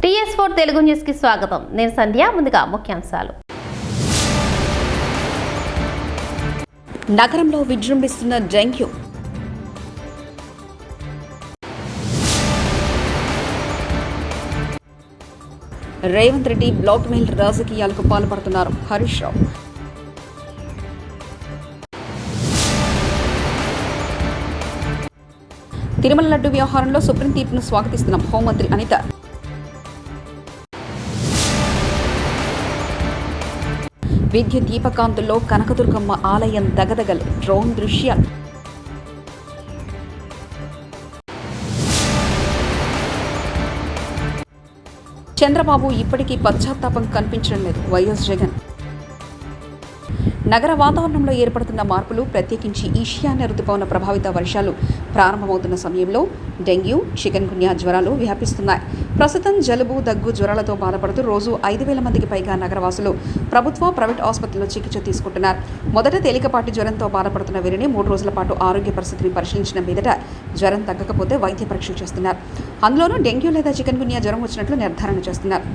TS4 Telugu news కి స్వాగతం. నేను సంధ్య. ముందుగా ముఖ్యాంశాలు. నగరంలో విజృంభిస్తున్న dengue. Revanth Reddy blackmail రాజకీయాలకు పాల్పడుతున్నారు. హరీష్ రావు. తిరుమల లడ్డు వ్యవహారంలో సుప్రీం తీర్పును స్వాగతిస్తున్నాం. హోంమంత్రి అనిత. విద్యుత్ దీపకాంతుల్లో కనకదుర్గమ్మ ఆలయం దగదగలు. డ్రోన్ దృశ్యాలు. చంద్రబాబు ఇప్పటికీ పశ్చాత్తాపం కనిపించడం లేదు. వైఎస్ జగన్. నగర వాతావరణంలో ఏర్పడుతున్న మార్పులు, ప్రత్యేకించి ఈశాన్య రుతుపవన ప్రభావిత వర్షాలు ప్రారంభమవుతున్న సమయంలో డెంగ్యూ, చికెన్ గున్యా జ్వరాలు వ్యాపిస్తున్నాయి. ప్రస్తుతం జలుబు, దగ్గు, జ్వరాలతో బాధపడుతూ రోజు 5,000 మందికి పైగా నగరవాసులు ప్రభుత్వ, ప్రైవేట్ ఆసుపత్రుల్లో చికిత్స తీసుకుంటున్నారు. మొదట తేలికపాటి జ్వరంతో బాధపడుతున్న వీరిని 3 రోజుల పాటు ఆరోగ్య పరిస్థితిని పరిశీలించిన మీదట జ్వరం తగ్గకపోతే వైద్య పరీక్షలు చేస్తున్నారు. అందులోనూ డెంగ్యూ లేదా చికెన్ గున్యా జ్వరం వచ్చినట్లు నిర్ధారణ చేస్తున్నారు.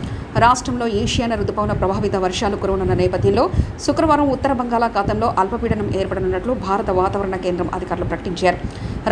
రాష్ట్రంలో ఈశాన్య రుతుపవన ప్రభావిత వర్షాలు కురవనున్న నేపథ్యంలో శుక్రవారం ఉత్తర బంగాళాఖాతంలో అల్పపీడనం ఏర్పడనున్నట్లు భారత వాతావరణ కేంద్రం అధికారులు ప్రకటించారు.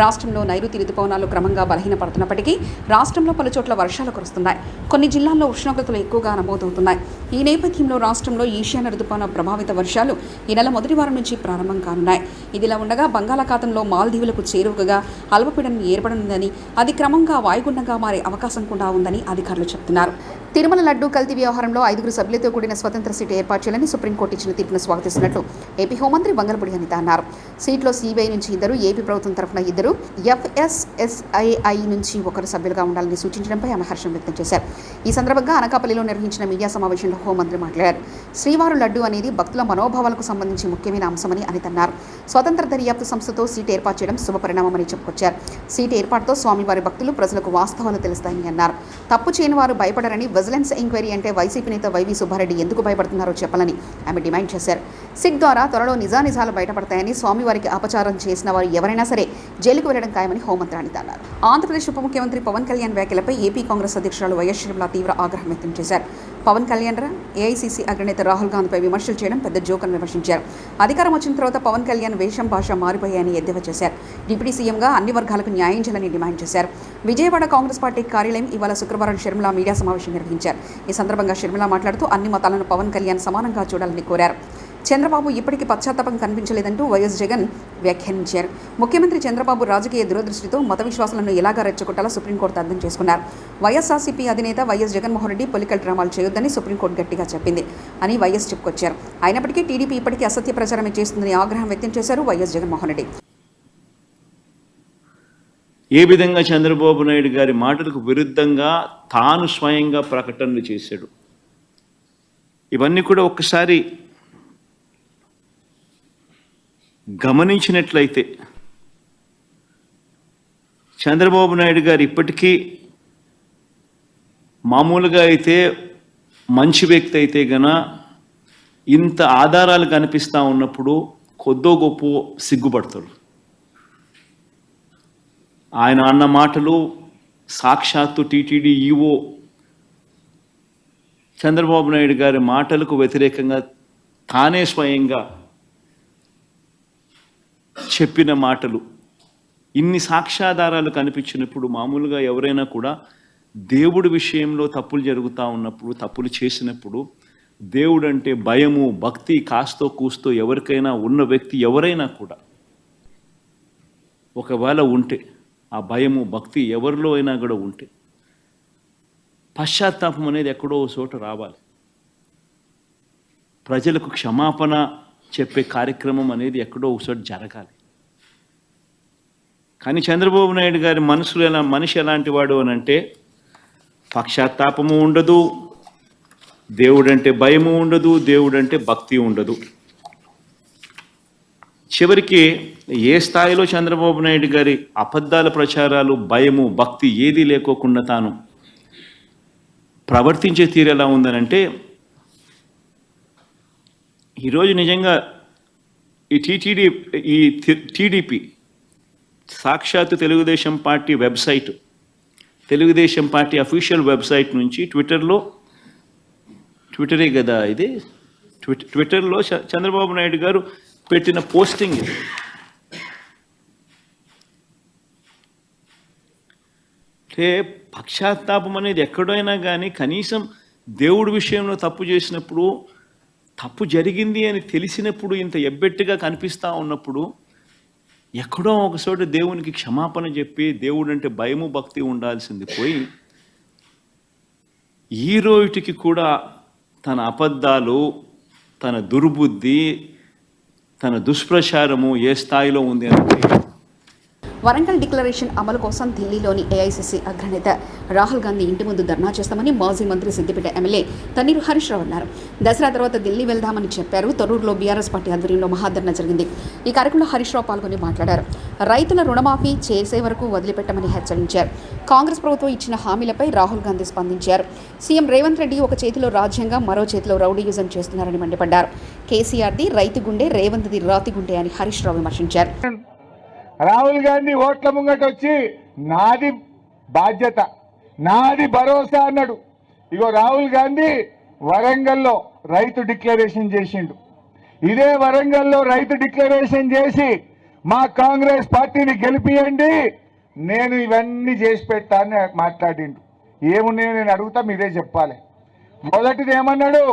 రాష్ట్రంలో నైరుతి రుతుపవనాలు క్రమంగా బలహీనపడుతున్నప్పటికీ రాష్ట్రంలో పలుచోట్ల వర్షాలు కురుస్తున్నాయి. కొన్ని జిల్లాల్లో ఉష్ణోగ్రతలు ఎక్కువగా నమోదవుతున్నాయి. ఈ నేపథ్యంలో రాష్ట్రంలో ఈశాన్య రుతుపవన ప్రభావిత వర్షాలు ఈ నెల మొదటి వారం నుంచి ప్రారంభం కానున్నాయి. ఇదిలా ఉండగా బంగాళాఖాతంలో మాల్దీవులకు చేరువగా అల్పపీడనం ఏర్పడనుందని, అది క్రమంగా వాయుగుండంగా మారే అవకాశం కూడా ఉందని అధికారులు చెబుతున్నారు. తిరుమల లడ్డు కల్తీ వ్యవహారంలో 5 సభ్యులతో కూడిన స్వతంత్ర సీటు ఏర్పాటు చేయాలని సుప్రీంకోర్టు ఇచ్చిన తీర్పును స్వాగతిస్తున్నట్లు ఏపీ హోంమంత్రి వంగలపూడి అనిత అన్నారు. సీట్లో సిబిఐ నుంచి 2, ఏపీ ప్రభుత్వం తరఫున 2, FSSAI నుంచి 1 సభ్యులుగా ఉండాలని సూచించడంపై ఆమె హర్షం వ్యక్తం చేశారు. ఈ సందర్భంగా అనకాపల్లిలో నిర్వహించిన మీడియా సమావేశంలో హోంమంత్రి మాట్లాడారు. శ్రీవారు లడ్డు అనేది భక్తుల మనోభావాలకు సంబంధించి ముఖ్యమైన అంశమని అనిత అన్నారు. స్వతంత్ర దర్యాప్తు సంస్థతో సీటు ఏర్పాటు చేయడం శుభపరిణామమని చెప్పుకొచ్చారు. సీటు ఏర్పాటుతో స్వామివారి భక్తులు, ప్రజలకు వాస్తవాలు తెలుస్తాయని అన్నారు. తప్పు చేయని వారు భయపడరని, విజిలెన్స్ ఎంక్వైరీ అంటే వైసీపీ నేత వైవి సుబ్బారెడ్డి ఎందుకు భయపడుతున్నారో చెప్పాలని ఆమె డిమాండ్ చేశారు. సిట్ ద్వారా త్వరలో నిజానిజాలు బయటపడతాయని, స్వామివారికి అపచారం చేసిన వారు ఎవరైనా సరే జైలుకు వెళ్లడం ఖాయమని హోంమంత్రి అనిత అన్నారు. ఆంధ్రప్రదేశ్ ఉప ముఖ్యమంత్రి పవన్ కళ్యాణ్ వ్యాఖ్యలపై ఏపీ కాంగ్రెస్ అధ్యక్షురాలు వైఎస్ షర్మిల తీవ్ర ఆగ్రహం వ్యక్తం చేశారు. పవన్ కళ్యాణ్ ఏఐసీసీ అగ్రనేత రాహుల్ గాంధీపై విమర్శలు చేయడం పెద్ద జోకని విమర్శించారు. అధికారం వచ్చిన తర్వాత పవన్ కళ్యాణ్ వేషం, భాష మారిపోయాయని ఎద్దేవా చేశారు. డిప్యూటీ సీఎంగా అన్ని వర్గాలకు న్యాయం చేయాలని డిమాండ్ చేశారు. విజయవాడ కాంగ్రెస్ పార్టీ కార్యాలయం ఇవాళ శుక్రవారం షర్మిల మీడియా సమావేశం నిర్వహించారు. ఈ సందర్భంగా షర్మిల మాట్లాడుతూ అన్ని మతాలను పవన్ కళ్యాణ్ సమానంగా చూడాలని కోరారు. చంద్రబాబు ఇప్పటికీ పశ్చాత్తాపం కనిపించలేదంటూ వైఎస్ జగన్ వ్యాఖ్యానించారు. ముఖ్యమంత్రి చంద్రబాబు రాజకీయ దురదృష్టితో మత విశ్వాసాలను ఎలాగా రెచ్చగొట్టాలో సుప్రీంకోర్టు అర్థం చేసుకున్నారు. వైఎస్ఆర్సీపీ అధినేత వైఎస్ జగన్మోహన్ రెడ్డి పొలిటికల్ డ్రామాలు చేయొద్దని సుప్రీంకోర్టు గట్టిగా చెప్పింది అని వైఎస్ చెప్పుకొచ్చారు. అయినప్పటికీ టీడీపీ ఇప్పటికీ అసత్య ప్రచారమే చేస్తుందని ఆగ్రహం వ్యక్తం చేశారు వైఎస్ జగన్మోహన్ రెడ్డి. ఏ విధంగా చంద్రబాబు నాయుడు గారి మాటలకు విరుద్ధంగా తాను స్వయంగా ప్రకటనలు చేశాడు, ఇవన్నీ కూడా ఒక్కసారి గమనించినట్లయితే చంద్రబాబు నాయుడు గారు ఇప్పటికీ మామూలుగా అయితే మంచి వ్యక్తి అయితే గన ఇంత ఆధారాలు కనిపిస్తూ ఉన్నప్పుడు కొద్దో గొప్ప సిగ్గుపడతాడు. ఆయన అన్న మాటలు సాక్షాత్తు టీటీడీ ఈవో చంద్రబాబు నాయుడు గారి మాటలకు వ్యతిరేకంగా తానే స్వయంగా చెప్పిన మాటలు, ఇన్ని సాక్ష్యాధారాలు కనిపించినప్పుడు మామూలుగా ఎవరైనా కూడా దేవుడి విషయంలో తప్పులు జరుగుతూ ఉన్నప్పుడు, తప్పులు చేసినప్పుడు దేవుడు అంటే భయము, భక్తి కాస్తో కూస్తో ఎవరికైనా ఉన్న వ్యక్తి ఎవరైనా కూడా ఒకవేళ ఉంటే, ఆ భయము భక్తి ఎవరిలో అయినా కూడా ఉంటే పశ్చాత్తాపం అనేది ఎక్కడో చోట రావాలి. ప్రజలకు క్షమాపణ చెప్పే కార్యక్రమం అనేది ఎక్కడో ఒకచోట జరగాలి. కానీ చంద్రబాబు నాయుడు గారి మనిషి ఎలాంటి వాడు అని అంటే పశ్చాత్తాపము ఉండదు, దేవుడంటే భయము ఉండదు, దేవుడంటే భక్తి ఉండదు. చివరికి ఏ స్థాయిలో చంద్రబాబు నాయుడు గారి అబద్ధాల ప్రచారాలు, భయము, భక్తి ఏదీ లేకోకుండా తాను ప్రవర్తించే తీరు ఎలా ఉందనంటే, ఈరోజు నిజంగా ఈ టీడీపీ సాక్షాత్తు Telugu Desam party website Telugu Desam party official website నుంచి ట్విట్టరే కదా ఇది, ట్విట్టర్లో చంద్రబాబు నాయుడు గారు పెట్టిన పోస్టింగ్ ఇది. అంటే పశ్చాత్తాపం అనేది ఎక్కడైనా కానీ కనీసం దేవుడి విషయంలో తప్పు చేసినప్పుడు, తప్పు జరిగింది అని తెలిసినప్పుడు, ఇంత ఎబ్బెట్టుగా కనిపిస్తూ ఉన్నప్పుడు ఎక్కడో ఒకచోట దేవునికి క్షమాపణ చెప్పి దేవుడు అంటే భయము భక్తి ఉండాల్సింది పోయి ఈ రోజుకి కూడా తన అబద్ధాలు, తన దుర్బుద్ధి, తన దుష్ప్రచారము ఏ స్థాయిలో ఉంది అంటే వరంగల్ డిక్లరేషన్ అమలు కోసం ఢిల్లీలోని ఏఐసీసీ అగ్రనేత రాహుల్ గాంధీ ఇంటి ముందు ధర్నా చేస్తామని మాజీ మంత్రి సిద్దిపేట ఎమ్మెల్యే తన్నీరు హరీష్ రావు అన్నారు. దసరా తర్వాత ఢిల్లీ వెళ్దామని చెప్పారు. తొర్రూరులో బీఆర్ఎస్ పార్టీ ఆధ్వర్యంలో మహాధర్నా జరిగింది. ఈ కార్యక్రమంలో హరీష్ రావు పాల్గొని మాట్లాడారు. రైతుల రుణమాఫీ చేసే వరకు వదిలిపెట్టమని హెచ్చరించారు. కాంగ్రెస్ ప్రభుత్వం ఇచ్చిన హామీలపై రాహుల్ గాంధీ స్పందించారు. సీఎం రేవంత్ రెడ్డి ఒక చేతిలో రాజ్యాంగం, మరో చేతిలో రౌడీయుజం చేస్తున్నారని మండిపడ్డారు. కేసీఆర్ది రైతు గుండె, రేవంత్ది రాతి గుండె అని హరీష్ రావు విమర్శించారు. రాహుల్ గాంధీ ఓట్ల ముంగట వచ్చి నాది బాధ్యత, నాది భరోసా అన్నాడు. ఇగో రాహుల్ గాంధీ వరంగల్లో రైతు డిక్లరేషన్ చేసిండు. ఇదే వరంగల్లో రైతు డిక్లరేషన్ చేసి మా కాంగ్రెస్ పార్టీని గెలిపియండి, నేను ఇవన్నీ చేసి పెడతా అని మాట్లాడిండు. ఏమున్నాయో నేను అడుగుతా, మీరే చెప్పాలి. మొదటిది ఏమన్నాడు,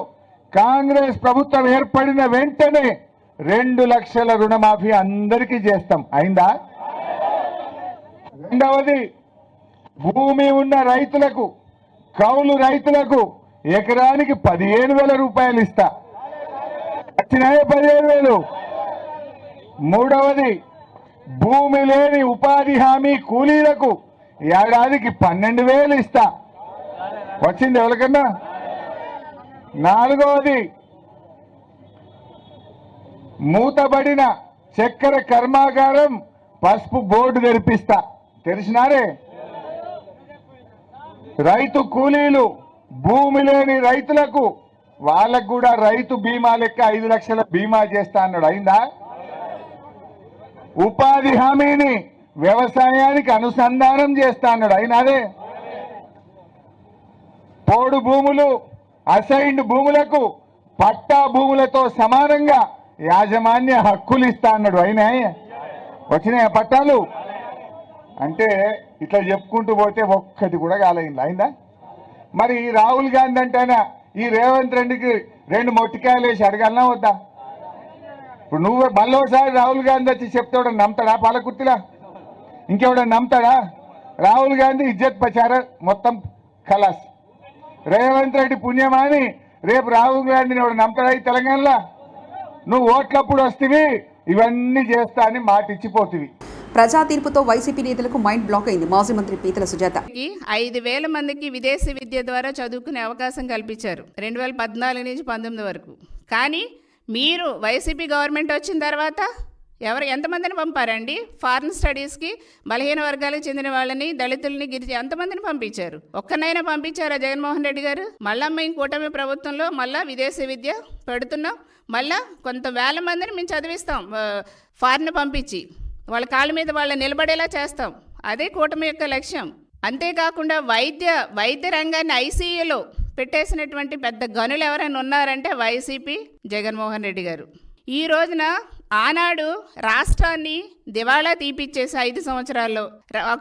కాంగ్రెస్ ప్రభుత్వం ఏర్పడిన వెంటనే 2 లక్షల రుణమాఫీ అందరికీ చేస్తాం. అయిందా? రెండవది, భూమి ఉన్న రైతులకు, కౌలు రైతులకు ఎకరానికి 15,000 రూపాయలు ఇస్తా. వచ్చినాయే 15,000. మూడవది, భూమి లేని ఉపాధి హామీ కూలీలకు ఏడాదికి 12,000 ఇస్తా. వచ్చింది ఎవరికన్నా? నాలుగవది, మూతబడిన చక్కెర కర్మాగారం పసుపు బోర్డు తెరిపిస్తా. తెలిసినారే? రైతు కూలీలు, భూమి లేని రైతులకు వాళ్ళకు కూడా రైతు బీమా లెక్క 5 లక్షల బీమా చేస్తా అన్నాడు. అయిందా? ఉపాధి హామీని వ్యవసాయానికి అనుసంధానం చేస్తా అన్నాడు. అయినాదే? పోడు భూములు, అసైన్డ్ భూములకు పట్టా భూములతో సమానంగా యాజమాన్య హక్కులు ఇస్తా అన్నాడు. అయినా? వచ్చినాయి పట్టాలు? అంటే ఇట్లా చెప్పుకుంటూ పోతే ఒక్కటి కూడా కాలేదు. అయిందా? మరి రాహుల్ గాంధీ అంటేనా ఈ రేవంత్ రెడ్డికి 2 మొట్టికాయలు వేసి అడగాలనా వద్దా? ఇప్పుడు నువ్వు మళ్ళోసారి రాహుల్ గాంధీ వచ్చి చెప్తాడు, నమ్ముతాడా? పాలకుర్తిలా ఇంకెవడన్నా నమ్ముతాడా? రాహుల్ గాంధీ ఇజ్జత్ ప్రచార మొత్తం ఖలాస్. రేవంత్ రెడ్డి పుణ్యమాని రేపు రాహుల్ గాంధీని ఎవడు నమ్ముతాడా ఈ తెలంగాణలో? నువ్వు ఓట్లప్పుడు వస్తేవి ఇవన్నీ చేస్తా అని మాట ఇచ్చిపోతుంది. ప్రజా తీర్పుతో వైసీపీ నేతలకు మైండ్ బ్లాక్ అయింది. మాజీ మంత్రి పీతల సుజాత 5,000 మందికి విదేశీ విద్య ద్వారా చదువుకునే అవకాశం కల్పించారు 2014 నుంచి 19 వరకు. కానీ మీరు వైసీపీ గవర్నమెంట్ వచ్చిన తర్వాత ఎంతమందిని పంపారండి? ఫారెన్ స్టడీస్కి బలహీన వర్గాలకు చెందిన వాళ్ళని, దళితుల్ని, గిరిజన ఎంతమందిని పంపించారు? ఒక్కనైనా పంపించారా జగన్మోహన్ రెడ్డి గారు? మళ్ళా మేము కూటమి ప్రభుత్వంలో మళ్ళా విదేశీ విద్య పెడుతున్నాం. మళ్ళా కొంత వేల మందిని మేము చదివిస్తాం ఫారెన్ పంపించి, వాళ్ళ కాళ్ళ మీద వాళ్ళు నిలబడేలా చేస్తాం. అదే కూటమి యొక్క లక్ష్యం. అంతేకాకుండా వైద్య రంగాన్ని ఐసీయూలో పెట్టేసినటువంటి పెద్ద గనులు ఎవరైనా ఉన్నారంటే వైసీపీ, జగన్మోహన్ రెడ్డి గారు. ఈ రోజున ఆనాడు రాష్ట్రాన్ని దివాళా తీపిచ్చేసి 5 సంవత్సరాల్లో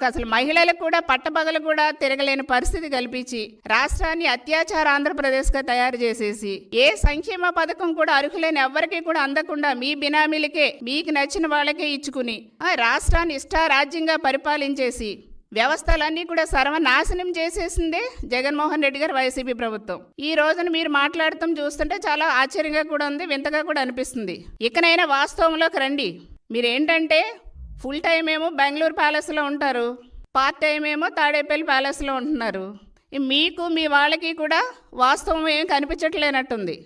అసలు మహిళలకు కూడా పట్టపగలు కూడా తిరగలేని పరిస్థితి కల్పించి రాష్ట్రాన్ని అత్యాచార ఆంధ్రప్రదేశ్గా తయారు చేసేసి ఏ సంక్షేమ పథకం కూడా అర్హులైన ఎవరికి కూడా అందకుండా మీ బినామీలకే, మీకు నచ్చిన వాళ్ళకే ఇచ్చుకుని రాష్ట్రాన్ని ఇష్టారాజ్యంగా పరిపాలించేసి వ్యవస్థలన్నీ కూడా సర్వనాశనం చేసేసిందే జగన్మోహన్ రెడ్డి గారు వైసీపీ ప్రభుత్వం. ఈ రోజున మీరు మాట్లాడటం చూస్తుంటే చాలా ఆశ్చర్యంగా కూడా ఉంది, వింతగా కూడా అనిపిస్తుంది. ఇకనైనా వాస్తవంలోకి రండి. మీరేంటంటే ఫుల్ టైం ఏమో బెంగళూరు ప్యాలెస్లో ఉంటారు, పార్ట్ టైం ఏమో తాడేపల్లి ప్యాలెస్లో ఉంటున్నారు. మీకు మీ వాళ్ళకి కూడా వాస్తవం ఏమి కనిపించట్లేనట్టుంది.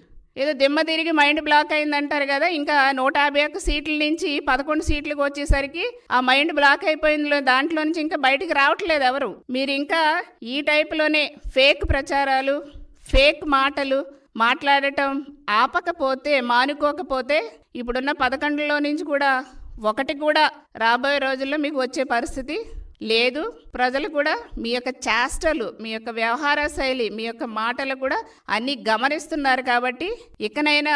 ఏదో దిమ్మ తిరిగి మైండ్ బ్లాక్ అయిందంటారు కదా. ఇంకా 151 సీట్ల నుంచి 11 సీట్లకు వచ్చేసరికి ఆ మైండ్ బ్లాక్ అయిపోయింది. దాంట్లో నుంచి ఇంకా బయటికి రావట్లేదు ఎవరు. మీరు ఇంకా ఈ టైప్లోనే ఫేక్ ప్రచారాలు, ఫేక్ మాటలు మాట్లాడటం ఆపకపోతే, మానుకోకపోతే ఇప్పుడున్న 11లో నుంచి కూడా ఒకటి కూడా రాబోయే రోజుల్లో మీకు వచ్చే పరిస్థితి లేదు, ప్రజలు కూడా మీ యొక్క చేష్టలు, మీ యొక్క వ్యవహార శైలి, మీ యొక్క మాటలు కూడా అన్నీ గమనిస్తున్నారు. కాబట్టి ఇకనైనా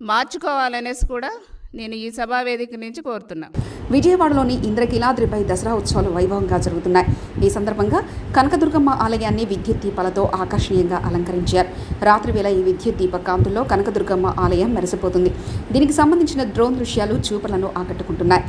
మార్చుకోవాలనేసి కూడా నేను ఈ సభా వేదిక నుంచి కోరుతున్నాను. విజయవాడలోని ఇంద్రకీలాద్రిపై దసరా ఉత్సవాలు వైభవంగా జరుగుతున్నాయి. ఈ సందర్భంగా కనకదుర్గమ్మ ఆలయాన్ని విద్యుత్ దీపాలతో ఆకర్షణీయంగా అలంకరించారు. రాత్రి వేళ ఈ విద్యుత్ దీప కాంతుల్లో కనకదుర్గమ్మ ఆలయం మెరిసిపోతుంది. దీనికి సంబంధించిన డ్రోన్ దృశ్యాలు చూపులను ఆకట్టుకుంటున్నాయి.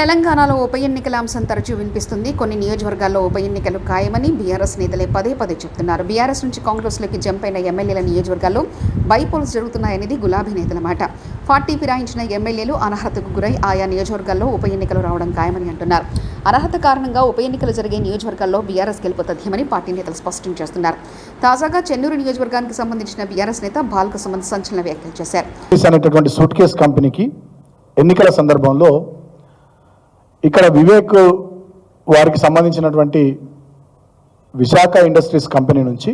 తెలంగాణలో ఉప ఎన్నికల అంశం తరచూ వినిపిస్తుంది. కొన్ని నియోజకవర్గాల్లో ఉప ఎన్నికలు ఖాయమని బీఆర్ఎస్ నేతలే పదే చెప్తున్నారు. బీఆర్ఎస్ నుంచి కాంగ్రెస్లోకి జంప్ అయిన ఎమ్మెల్యేల నియోజకవర్గాల్లో బైపోల్స్ జరుగుతున్నాయనేది గులాబీ నేతల మాట. పార్టీ ఫిరాయించిన ఎమ్మెల్యేలు అనర్హతకు గురై ఆయా నియోజకవర్గాల్లో ఉప ఎన్నికలు రావడం ఖాయమని అంటున్నారు. అనర్హత కారణంగా ఉప ఎన్నికలు జరిగే నియోజకవర్గాల్లో బీఆర్ఎస్ గెలుపు తథ్యమని పార్టీ నేతలు స్పష్టం చేస్తున్నారు. తాజాగా చెన్నూరు నియోజకవర్గానికి సంబంధించిన బీఆర్ఎస్ నేత బాల్క సుమన్ సంచలన వ్యాఖ్యలు చేశారు. సూట్ కేస్ కంపెనీకి ఎన్నికల సందర్భంలో ఇక్కడ వివేక్ వారికి సంబంధించినటువంటి విశాఖ ఇండస్ట్రీస్ కంపెనీ నుంచి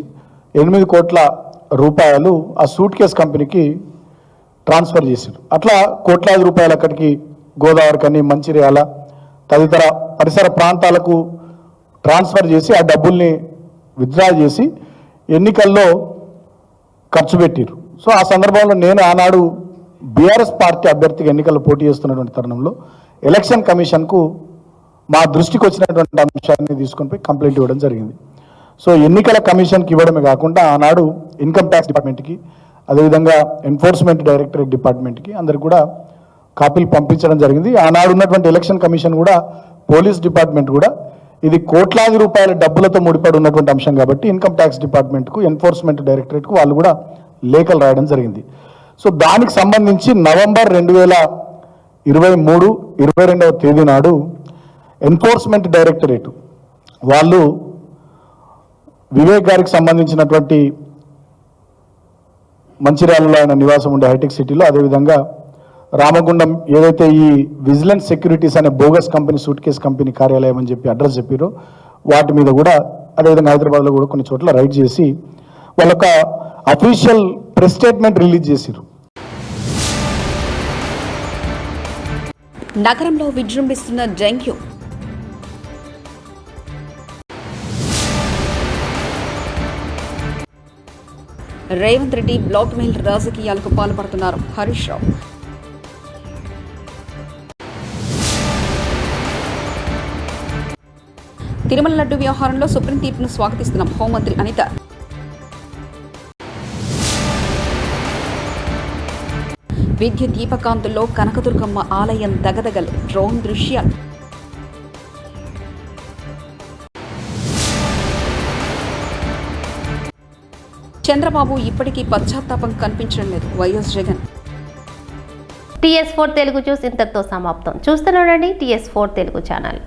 8 కోట్ల రూపాయలు ఆ సూట్ కేస్ కంపెనీకి ట్రాన్స్ఫర్ చేశారు. అట్లా కోట్లాది రూపాయలు అక్కడికి గోదావరికని, మంచిర్యాల తదితర పరిసర ప్రాంతాలకు ట్రాన్స్ఫర్ చేసి ఆ డబ్బుల్ని విత్డ్రా చేసి ఎన్నికల్లో ఖర్చు పెట్టారు. సో ఆ సందర్భంలో నేను ఆనాడు బీఆర్ఎస్ పార్టీ అభ్యర్థిగా ఎన్నికల్లో పోటీ చేస్తున్నటువంటి తరుణంలో ఎలక్షన్ కమిషన్కు మా దృష్టికి వచ్చినటువంటి అంశాన్ని తీసుకొని పోయి కంప్లైంట్ ఇవ్వడం జరిగింది. సో ఎన్నికల కమిషన్కి ఇవ్వడమే కాకుండా ఆనాడు ఇన్కమ్ ట్యాక్స్ డిపార్ట్మెంట్కి, అదేవిధంగా ఎన్ఫోర్స్మెంట్ డైరెక్టరేట్ డిపార్ట్మెంట్కి అందరికి కూడా కాపీలు పంపించడం జరిగింది. ఆనాడు ఉన్నటువంటి ఎలక్షన్ కమిషన్ కూడా, పోలీస్ డిపార్ట్మెంట్ కూడా ఇది కోట్లాది రూపాయల డబ్బులతో ముడిపడి ఉన్నటువంటి అంశం కాబట్టి ఇన్కమ్ ట్యాక్స్ డిపార్ట్మెంట్కు, ఎన్ఫోర్స్మెంట్ డైరెక్టరేట్కు వాళ్ళు కూడా లేఖలు రాయడం జరిగింది. సో దానికి సంబంధించి నవంబర్ 2023-22వ తేదీ నాడు ఎన్ఫోర్స్మెంట్ డైరెక్టరేట్ వాళ్ళు వివేక్ గారికి సంబంధించినటువంటి మంచిర్యాలలో ఆయన నివాసం ఉండే హైటెక్ సిటీలో, అదేవిధంగా రామగుండం ఏదైతే ఈ విజిలెన్స్ సెక్యూరిటీస్ అనే bogus company, suit case company కార్యాలయం అని చెప్పి అడ్రస్ చెప్పారో వాటి మీద కూడా, అదేవిధంగా హైదరాబాద్లో కూడా కొన్ని చోట్ల రైడ్ చేసి వాళ్ళొక అఫీషియల్ ప్రెస్ స్టేట్మెంట్ రిలీజ్ చేశారు. నగరంలో విజృంభిస్తున్న dengue. Revanth Reddy blackmail రాజకీయాలకు పాల్పడుతున్నారు. హరీష్ రావు. తిరుమల లడ్డు వ్యవహారంలో సుప్రీం తీర్పును స్వాగతిస్తున్నాం. హోంమంత్రి అనిత. విద్యుత్ దీపకాంతుల్లో కనకదుర్గమ్మ ఆలయం దగదగలు. డ్రోన్ దృశ్యాలు. చంద్రబాబు ఇప్పటికీ పశ్చాత్తాపం కనిపించడం లేదు. YS Jagan. TS4 Telugu news ఇంతటితో సమాప్తం. చూస్తూనే ఉండండి TS4 తెలుగు ఛానల్.